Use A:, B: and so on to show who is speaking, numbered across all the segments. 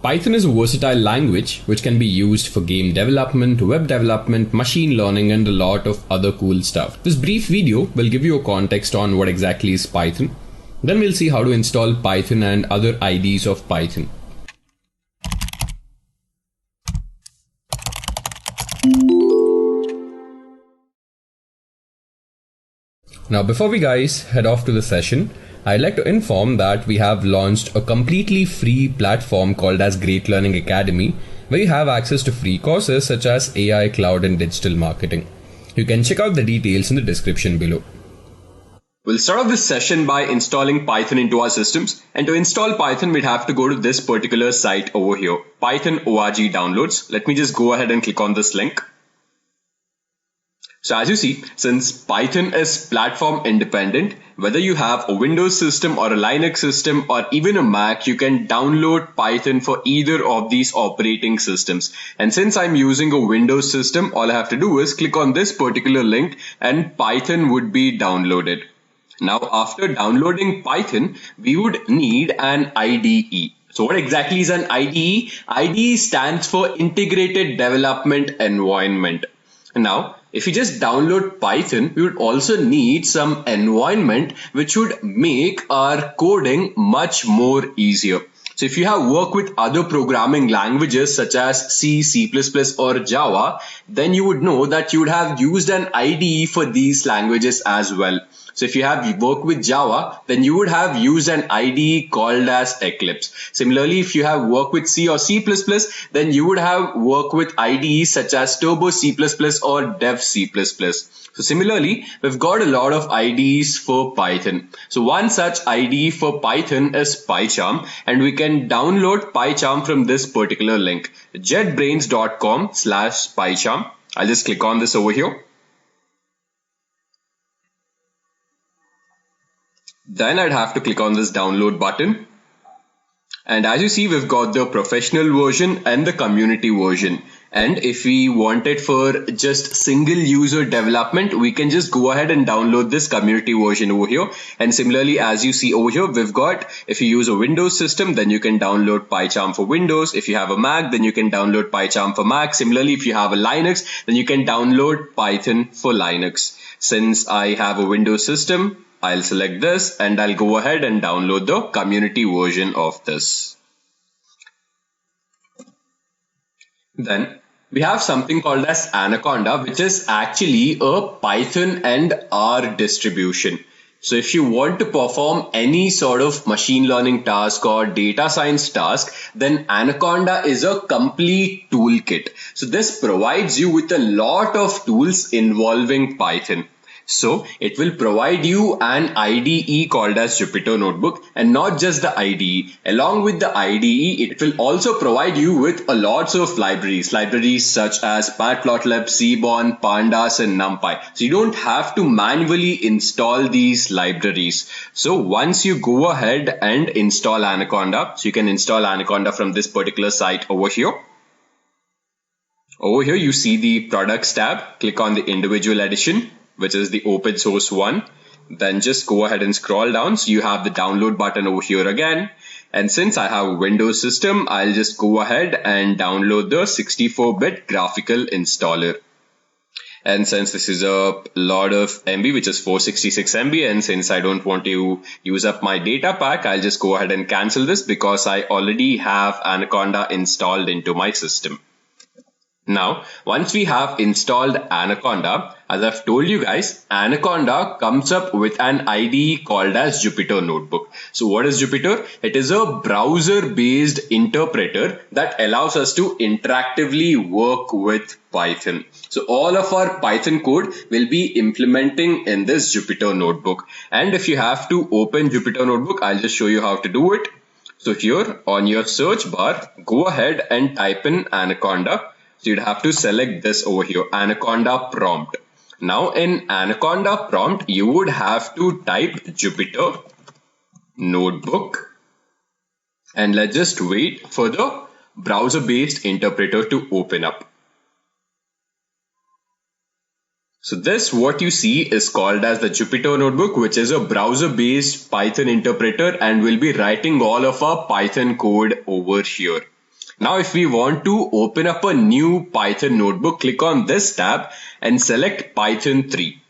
A: Python is a versatile language which can be used for game development, web development, machine learning, and a lot of other cool stuff. This brief video will give you a context on what exactly is Python. Then we'll see how to install Python and other IDEs of Python. Now before we guys head off to the session, I'd like to inform that we have launched a completely free platform called as Great Learning Academy, where you have access to free courses such as AI, cloud and digital marketing. You can check out the details in the description below.
B: We'll start off this session by installing Python into our systems, and to install Python we'd have to go to this particular site over here, Python org downloads. Let me just go ahead and click on this link. So as you see, since Python is platform independent, whether you have a Windows system or a Linux system or even a Mac, you can download Python for either of these operating systems. And since I'm using a Windows system, all I have to do is click on this particular link and Python would be downloaded. Now, after downloading Python, we would need an IDE. So what exactly is an IDE? IDE stands for Integrated Development Environment. Now, if you just download Python, we would also need some environment which would make our coding much more easier. So if you have worked with other programming languages such as C, C++ or Java, then you would know that you would have used an IDE for these languages as well. So if you have worked with Java, then you would have used an IDE called as Eclipse. Similarly, if you have worked with C or C++, then you would have worked with IDEs such as Turbo C++ or Dev C++. So similarly, we've got a lot of IDEs for Python. So one such IDE for Python is PyCharm, and we can download PyCharm from this particular link, jetbrains.com/PyCharm. I'll just click on this over here. Then I'd have to click on this download button. And as you see, we've got the professional version and the community version. And if we want it for just single user development, we can just go ahead and download this community version over here. And similarly, as you see over here, we've got, if you use a Windows system, then you can download PyCharm for Windows. If you have a Mac, then you can download PyCharm for Mac. Similarly, if you have a Linux, then you can download Python for Linux. Since I have a Windows system, I'll select this and I'll go ahead and download the community version of this. Then we have something called as Anaconda, which is actually a Python and R distribution. So if you want to perform any sort of machine learning task or data science task, then Anaconda is a complete toolkit. So this provides you with a lot of tools involving Python. So it will provide you an IDE called as Jupyter Notebook, and not just the IDE. Along with the IDE, it will also provide you with a lots of libraries such as Matplotlib, Seaborn, Pandas and NumPy. So you don't have to manually install these libraries. So once you go ahead and install Anaconda, so you can install Anaconda from this particular site over here. Over here you see the products tab. Click on the individual edition, which is the open source one. Then just go ahead and scroll down. So you have the download button over here again. And since I have a Windows system, I'll just go ahead and download the 64-bit graphical installer. And since this is a lot of MB, which is 466 MB, and since I don't want to use up my data pack, I'll just go ahead and cancel this because I already have Anaconda installed into my system. Now, once we have installed Anaconda, as I've told you guys, Anaconda comes up with an IDE called as Jupyter Notebook. So what is Jupyter? It is a browser-based interpreter that allows us to interactively work with Python. So all of our Python code will be implementing in this Jupyter Notebook. And if you have to open Jupyter Notebook, I'll just show you how to do it. So here on your search bar, go ahead and type in Anaconda. So you'd have to select this over here, Anaconda prompt. Now in Anaconda prompt, you would have to type Jupyter Notebook, and let's just wait for the browser-based interpreter to open up. So this, what you see, is called as the Jupyter Notebook, which is a browser-based Python interpreter and will be writing all of our Python code over here. Now, if we want to open up a new Python notebook, click on this tab and select Python 3.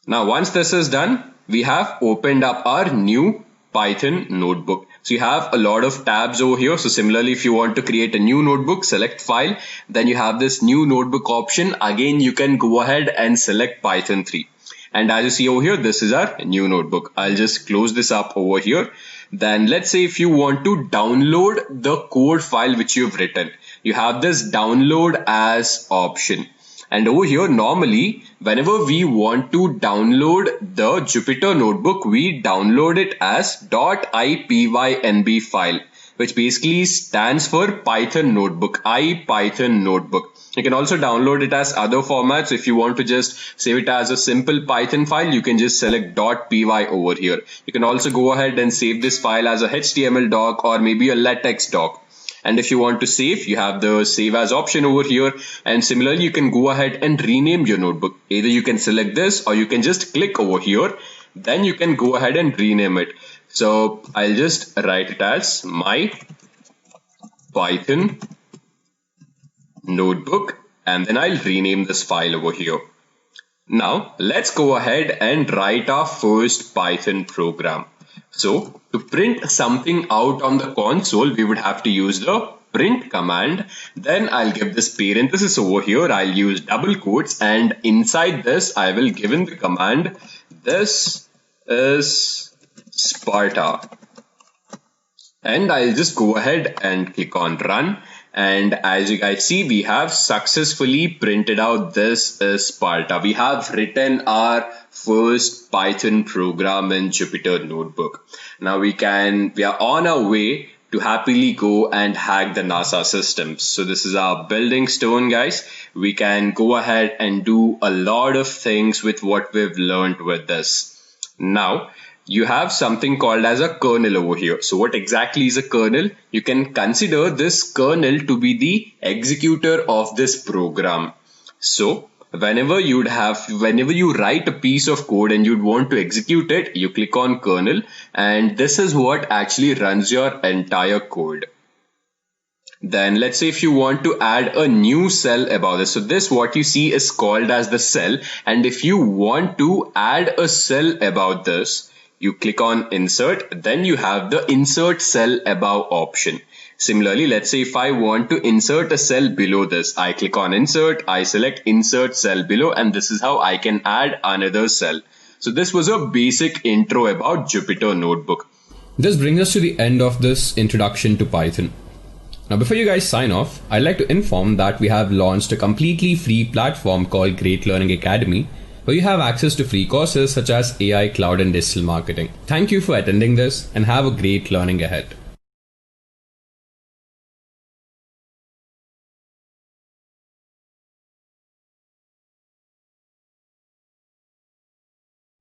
B: Now, once this is done, we have opened up our new Python notebook. So you have a lot of tabs over here. So similarly, if you want to create a new notebook, select File. Then you have this new notebook option. Again, you can go ahead and select Python 3. And as you see over here, this is our new notebook. I'll just close this up over here. Then let's say if you want to download the code file which you've written, you have this download as option. And over here, normally, whenever we want to download the Jupyter notebook, we download it as .ipynb file, which basically stands for Python notebook, IPython notebook. You can also download it as other formats. If you want to just save it as a simple Python file, you can just select .py over here. You can also go ahead and save this file as a HTML doc or maybe a LaTeX doc. And if you want to save, you have the save as option over here. And similarly, you can go ahead and rename your notebook. Either you can select this or you can just click over here. Then you can go ahead and rename it. So I'll just write it as my Python notebook, and then I'll rename this file over here. Now let's go ahead and write our first Python program. So to print something out on the console, we would have to use the print command. Then I'll give this parenthesis over here. I'll use double quotes, and inside this I will give in the command, this is Sparta. And I'll just go ahead and click on run. And as you guys see, we have successfully printed out this is Sparta. We have written our first Python program in Jupyter Notebook. Now we are on our way to happily go and hack the NASA systems. So this is our building stone, guys. We can go ahead and do a lot of things with what we've learned with this. Now, you have something called as a kernel over here. So what exactly is a kernel? You can consider this kernel to be the executor of this program. So whenever you write a piece of code and you'd want to execute it, you click on kernel, and this is what actually runs your entire code. Then let's say if you want to add a new cell above this. So this, what you see, is called as the cell. And if you want to add a cell above this, you click on insert, then you have the insert cell above option. Similarly, let's say if I want to insert a cell below this, I click on insert, I select insert cell below, and this is how I can add another cell. So this was a basic intro about Jupyter Notebook.
A: This brings us to the end of this introduction to Python. Now, before you guys sign off, I'd like to inform that we have launched a completely free platform called Great Learning Academy, where you have access to free courses such as AI, cloud, and digital marketing. Thank you for attending this, and have a great learning ahead.